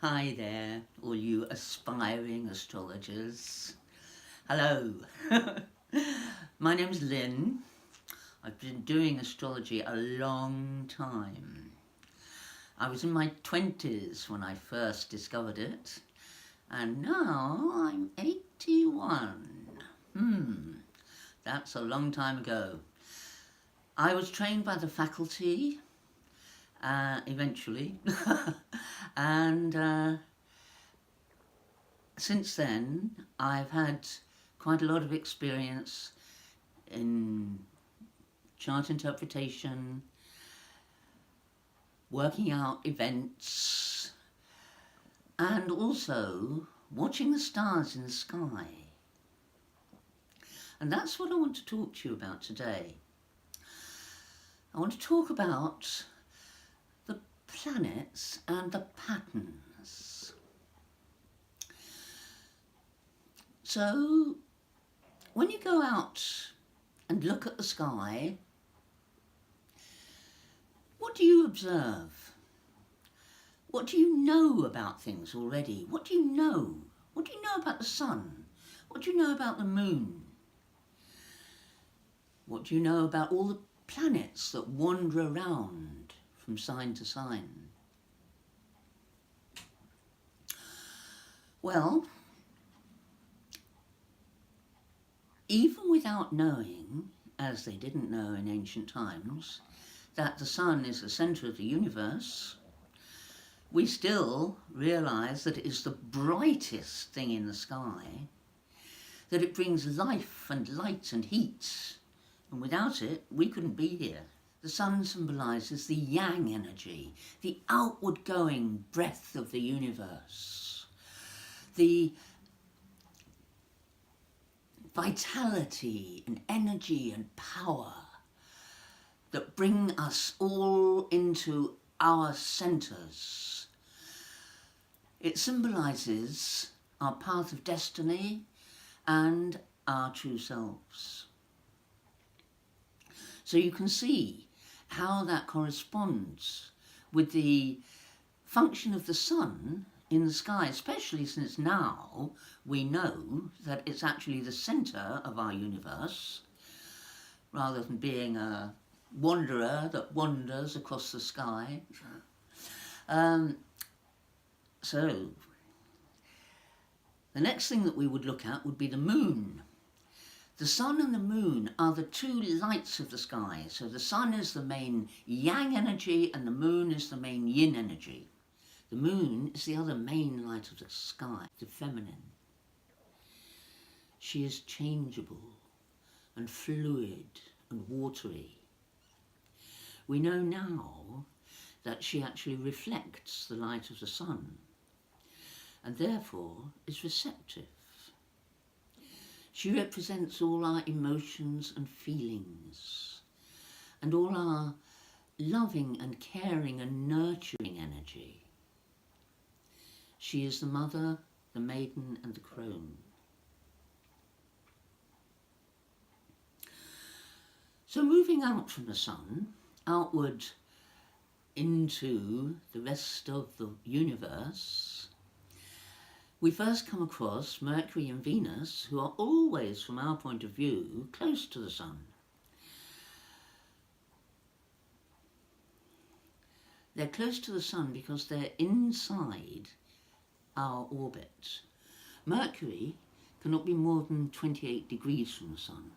Hi there, all you aspiring astrologers. Hello. My name's Lyn. I've been doing astrology a long time. I was in my 20s when I first discovered it, and now I'm 81. That's a long time ago. I was trained by the faculty, eventually, and since then I've had quite a lot of experience in chart interpretation, working out events, and also watching the stars in the sky. And that's what I want to talk to you about today. I want to talk about the planets and the patterns. So, when you go out and look at the sky, what do you observe? What do you know about things already? What do you know? What do you know about the sun? What do you know about the moon? What do you know about all the planets that wander around from sign to sign? Well, even without knowing, as they didn't know in ancient times, that the sun is the centre of the universe, we still realise that it is the brightest thing in the sky, that it brings life and light and heat, and without it we couldn't be here. The sun symbolises the yang energy, the outward going breath of the universe, the vitality and energy and power that bring us all into our centres. It symbolises our path of destiny and our true selves. So you can see how that corresponds with the function of the sun in the sky, especially since now we know that it's actually the centre of our universe, rather than being a wanderer that wanders across the sky. So the next thing that we would look at would be the moon. The sun and the moon are the two lights of the sky. So the sun is the main yang energy and the moon is the main yin energy. The moon is the other main light of the sky, the feminine. She is changeable and fluid and watery. We know now that she actually reflects the light of the sun and therefore is receptive. She represents all our emotions and feelings and all our loving and caring and nurturing energy. She is the mother, the maiden and the crone. So moving out from the sun, outward into the rest of the universe, we first come across Mercury and Venus, who are always, from our point of view, close to the sun. They're close to the sun because they're inside our orbit. Mercury cannot be more than 28 degrees from the sun.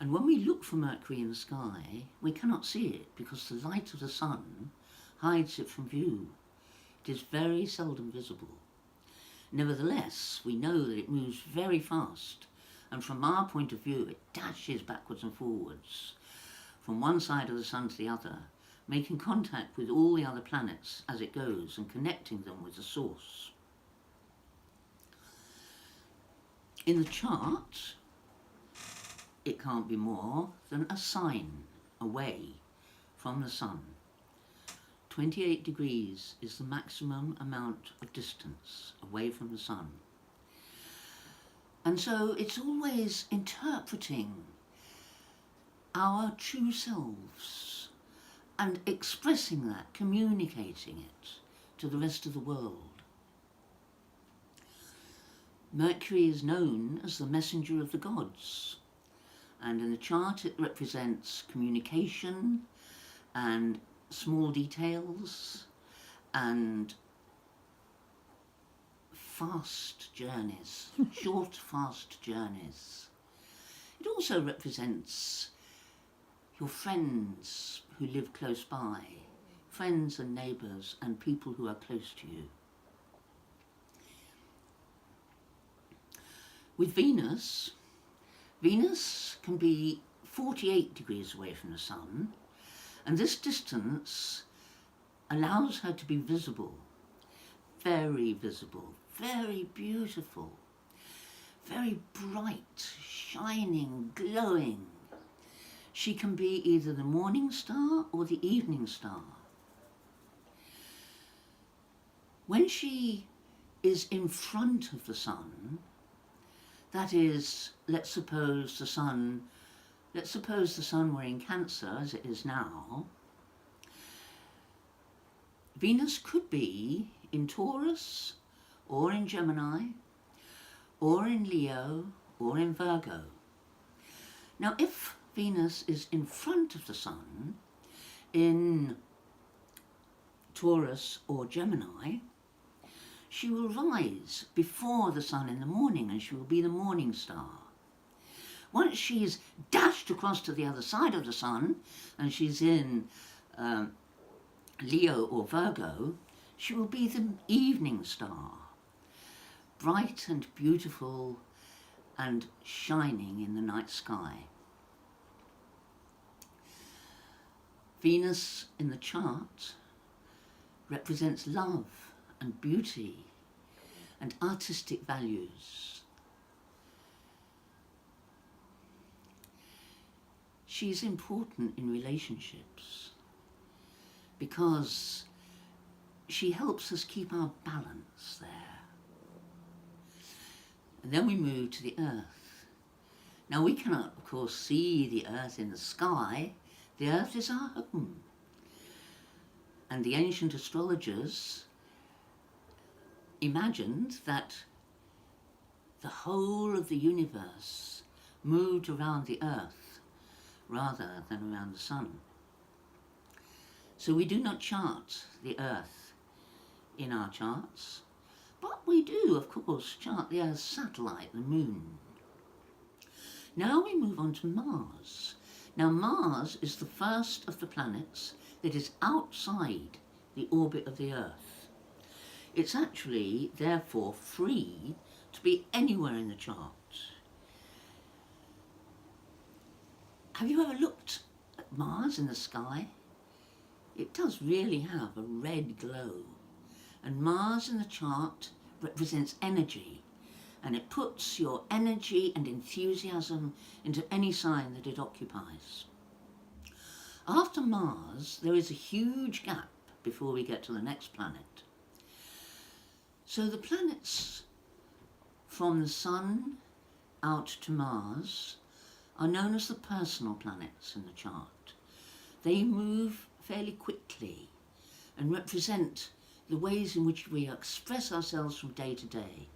And when we look for Mercury in the sky, we cannot see it because the light of the sun hides it from view. It is very seldom visible. Nevertheless, we know that it moves very fast, and from our point of view, it dashes backwards and forwards from one side of the sun to the other, making contact with all the other planets as it goes and connecting them with the source. In the chart, it can't be more than a sign away from the sun. 28 degrees is the maximum amount of distance away from the sun. And so it's always interpreting our true selves and expressing that, communicating it to the rest of the world. Mercury is known as the messenger of the gods, and in the chart it represents communication and small details and fast journeys, short, fast journeys. It also represents your friends who live close by, friends and neighbours and people who are close to you. With Venus, Venus can be 48 degrees away from the Sun, and this distance allows her to be visible, very beautiful, very bright, shining, glowing. She can be either the morning star or the evening star. When she is in front of the Sun, that is, let's suppose the Sun were in Cancer, as it is now, Venus could be in Taurus, or in Gemini, or in Leo, or in Virgo. Now, if Venus is in front of the Sun in Taurus or Gemini, she will rise before the Sun in the morning, and she will be the morning star. Once she's dashed across to the other side of the Sun, and she's in Leo or Virgo, she will be the evening star, bright and beautiful and shining in the night sky. Venus in the chart represents love and beauty and artistic values. She's important in relationships because she helps us keep our balance there. And then we move to the Earth. Now, we cannot, of course, see the Earth in the sky. The Earth is our home. And the ancient astrologers imagined that the whole of the universe moved around the Earth rather than around the Sun. So we do not chart the Earth in our charts, but we do, of course, chart the Earth's satellite, the Moon. Now we move on to Mars. Now, Mars is the first of the planets that is outside the orbit of the Earth. It's actually, therefore, free to be anywhere in the chart. Have you ever looked at Mars in the sky? It does really have a red glow. And Mars in the chart represents energy, and it puts your energy and enthusiasm into any sign that it occupies. After Mars, there is a huge gap before we get to the next planet. So the planets from the Sun out to Mars are known as the personal planets in the chart. They move fairly quickly and represent the ways in which we express ourselves from day to day.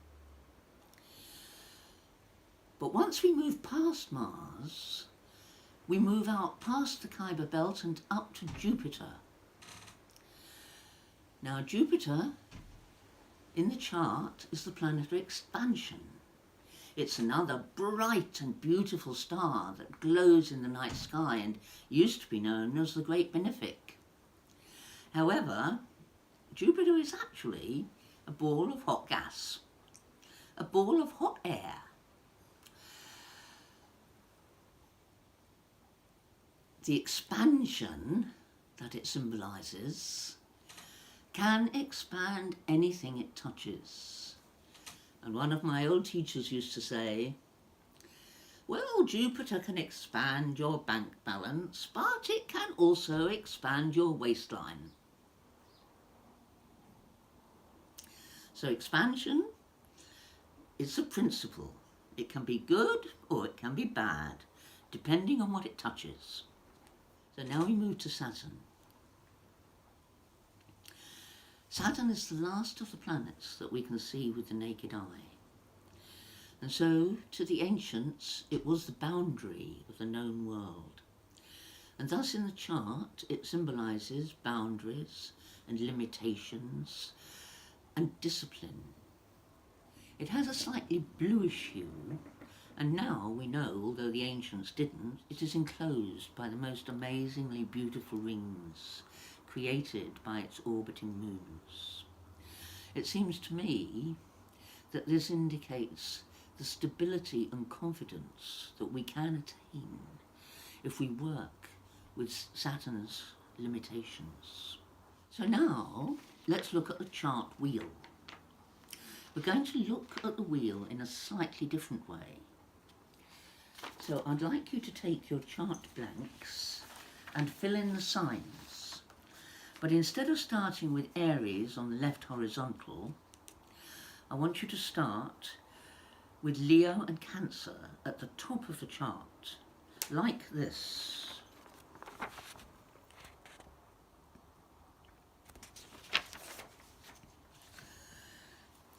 But once we move past Mars, we move out past the Kuiper Belt and up to Jupiter. Now, Jupiter in the chart is the planet of expansion. It's another bright and beautiful star that glows in the night sky and used to be known as the Great Benefic. However, Jupiter is actually a ball of hot gas, a ball of hot air. The expansion that it symbolises can expand anything it touches. And one of my old teachers used to say, well, Jupiter can expand your bank balance, but it can also expand your waistline. So expansion is a principle. It can be good or it can be bad, depending on what it touches. So now we move to Saturn. Saturn is the last of the planets that we can see with the naked eye. And so, to the ancients, it was the boundary of the known world. And thus in the chart, it symbolises boundaries and limitations and discipline. It has a slightly bluish hue, and now we know, although the ancients didn't, it is enclosed by the most amazingly beautiful rings created by its orbiting moons. It seems to me that this indicates the stability and confidence that we can attain if we work with Saturn's limitations. So now, let's look at the chart wheel. We're going to look at the wheel in a slightly different way. So I'd like you to take your chart blanks and fill in the signs. But instead of starting with Aries on the left horizontal, I want you to start with Leo and Cancer at the top of the chart, like this.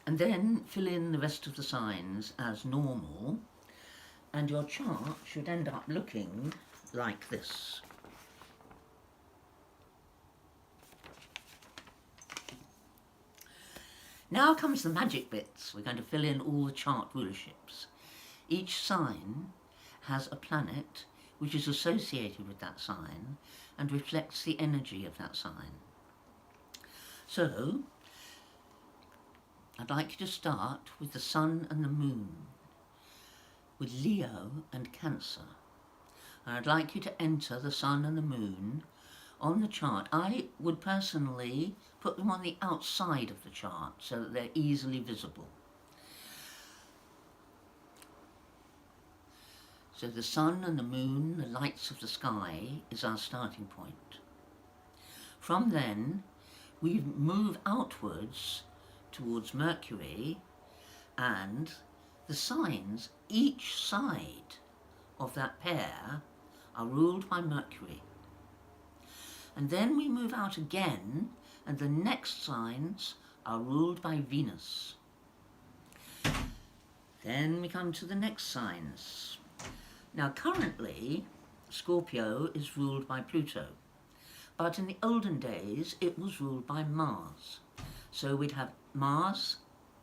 And then fill in the rest of the signs as normal, and your chart should end up looking like this. Now comes the magic bits. We're going to fill in all the chart rulerships. Each sign has a planet which is associated with that sign and reflects the energy of that sign. So, I'd like you to start with the Sun and the Moon, with Leo and Cancer. And I'd like you to enter the Sun and the Moon on the chart. I would personally put them on the outside of the chart so that they're easily visible. So the Sun and the Moon, the lights of the sky, is our starting point. From then, we move outwards towards Mercury, and the signs, each side of that pair, are ruled by Mercury. And then we move out again, and the next signs are ruled by Venus. Then we come to the next signs. Now currently, Scorpio is ruled by Pluto, but in the olden days it was ruled by Mars. So we'd have Mars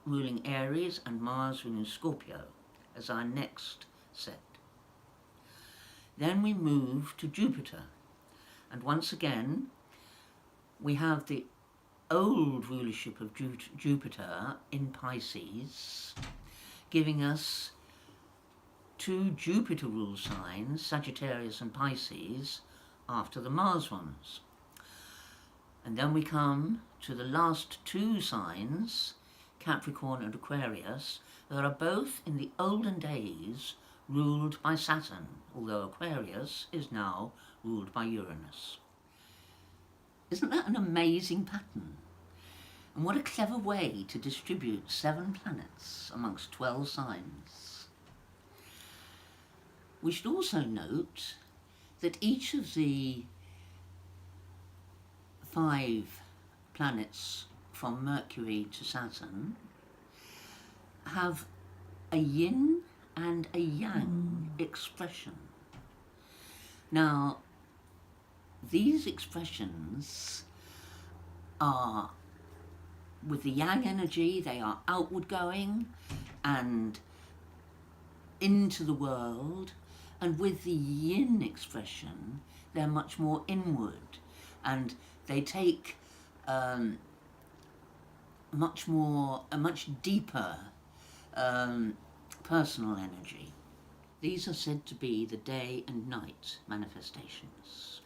ruling Aries and Mars ruling Scorpio as our next set. Then we move to Jupiter, and once again we have the old rulership of Jupiter in Pisces, giving us two Jupiter rule signs, Sagittarius and Pisces, after the Mars ones. And then we come to the last two signs, Capricorn and Aquarius, that are both in the olden days ruled by Saturn, although Aquarius is now ruled by Uranus. Isn't that an amazing pattern? And what a clever way to distribute 7 planets amongst 12 signs. We should also note that each of the 5 planets from Mercury to Saturn have a yin and a yang expression. Now, these expressions are, with the yang energy, they are outward going and into the world, and with the yin expression, they're much more inward, and they take a much deeper personal energy. These are said to be the day and night manifestations.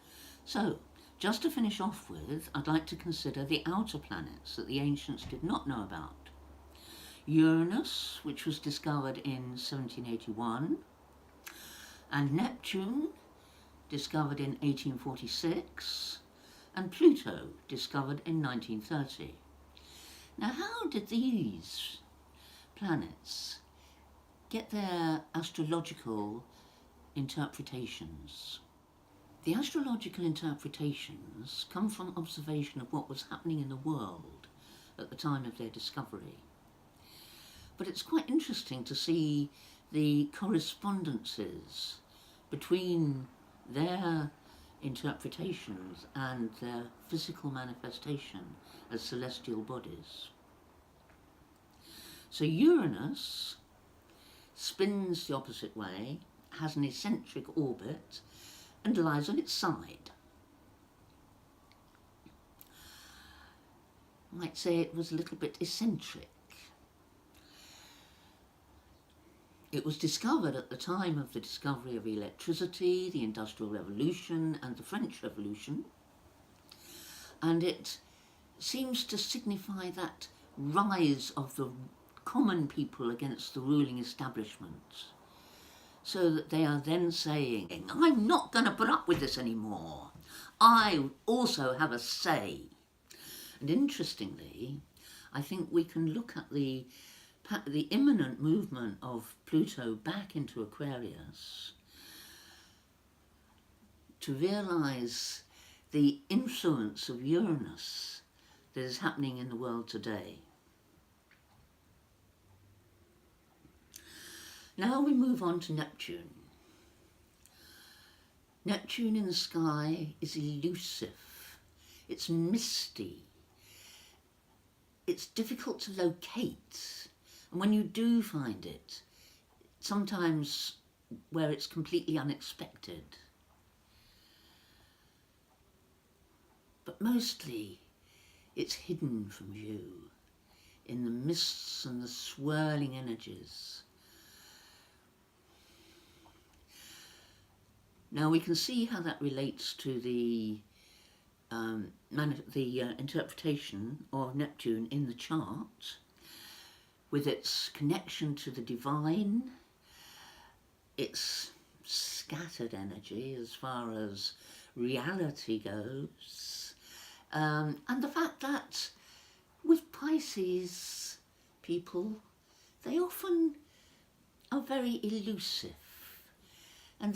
So, just to finish off with, I'd like to consider the outer planets that the ancients did not know about. Uranus, which was discovered in 1781, and Neptune, discovered in 1846, and Pluto, discovered in 1930. Now, how did these planets get their astrological interpretations? The astrological interpretations come from observation of what was happening in the world at the time of their discovery. But it's quite interesting to see the correspondences between their interpretations and their physical manifestation as celestial bodies. So Uranus spins the opposite way, has an eccentric orbit, and lies on its side. I might say it was a little bit eccentric. It was discovered at the time of the discovery of electricity, the Industrial Revolution and the French Revolution, and it seems to signify that rise of the common people against the ruling establishment, so that they are then saying, I'm not going to put up with this anymore. I also have a say. And interestingly, I think we can look at the imminent movement of Pluto back into Aquarius to realise the influence of Uranus that is happening in the world today. Now we move on to Neptune. Neptune in the sky is elusive, it's misty, it's difficult to locate, and when you do find it, sometimes where it's completely unexpected. But mostly it's hidden from view in the mists and the swirling energies. Now we can see how that relates to the interpretation of Neptune in the chart, with its connection to the divine, its scattered energy as far as reality goes, and the fact that with Pisces people, they often are very elusive, and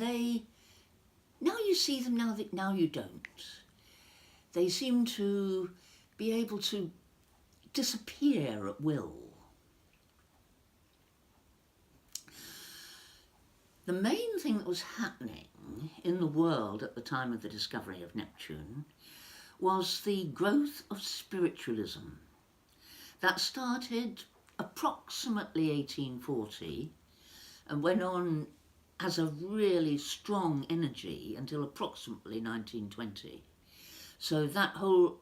now you see them, now you don't. They seem to be able to disappear at will. The main thing that was happening in the world at the time of the discovery of Neptune was the growth of spiritualism. That started approximately 1840 and went on as a really strong energy until approximately 1920. So that whole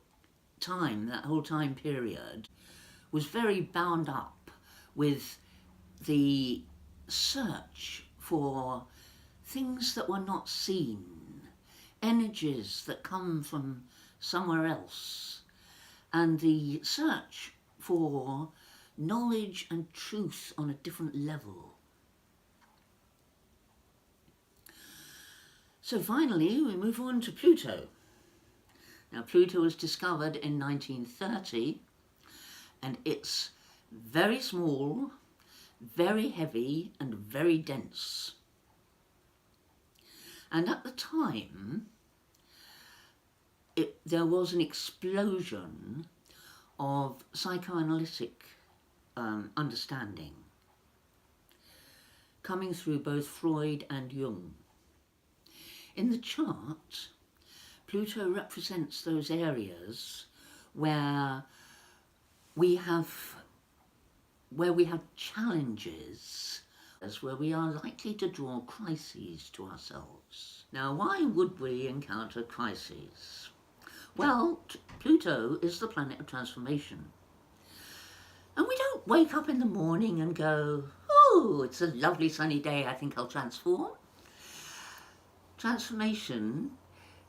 time period was very bound up with the search for things that were not seen, energies that come from somewhere else, and the search for knowledge and truth on a different level. So finally, we move on to Pluto. Now, Pluto was discovered in 1930, and it's very small, very heavy, and very dense. And at the time, there was an explosion of psychoanalytic understanding coming through both Freud and Jung. In the chart, Pluto represents those areas where we have challenges, where we are likely to draw crises to ourselves. Now, why would we encounter crises? Well, Pluto is the planet of transformation. And we don't wake up in the morning and go, oh, it's a lovely sunny day, I think I'll transform. Transformation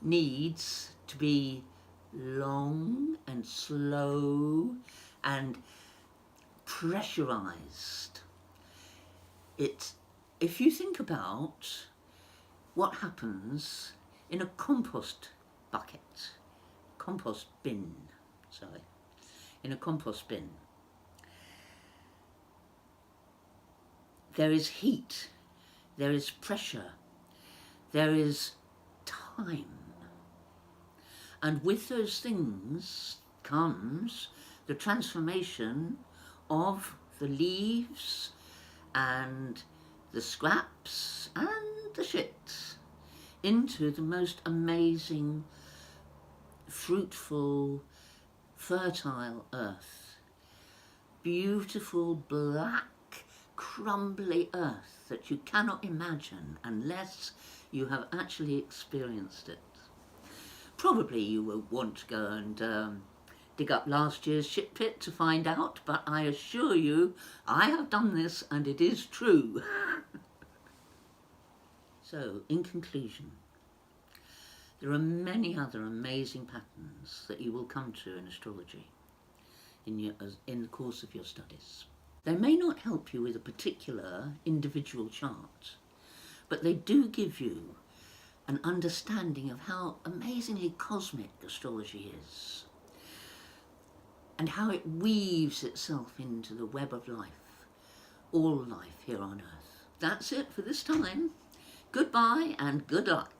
needs to be long and slow and pressurized. If you think about what happens in a compost bin, there is heat, there is pressure, there is time. And with those things comes the transformation of the leaves and the scraps and the shit into the most amazing, fruitful, fertile earth. Beautiful, black, crumbly earth that you cannot imagine unless you have actually experienced it. Probably you will want to go and dig up last year's shit pit to find out, but I assure you I have done this and it is true. So, in conclusion, there are many other amazing patterns that you will come to in astrology in the course of your studies. They may not help you with a particular individual chart, but they do give you an understanding of how amazingly cosmic astrology is and how it weaves itself into the web of life, all life here on Earth. That's it for this time. Goodbye and good luck.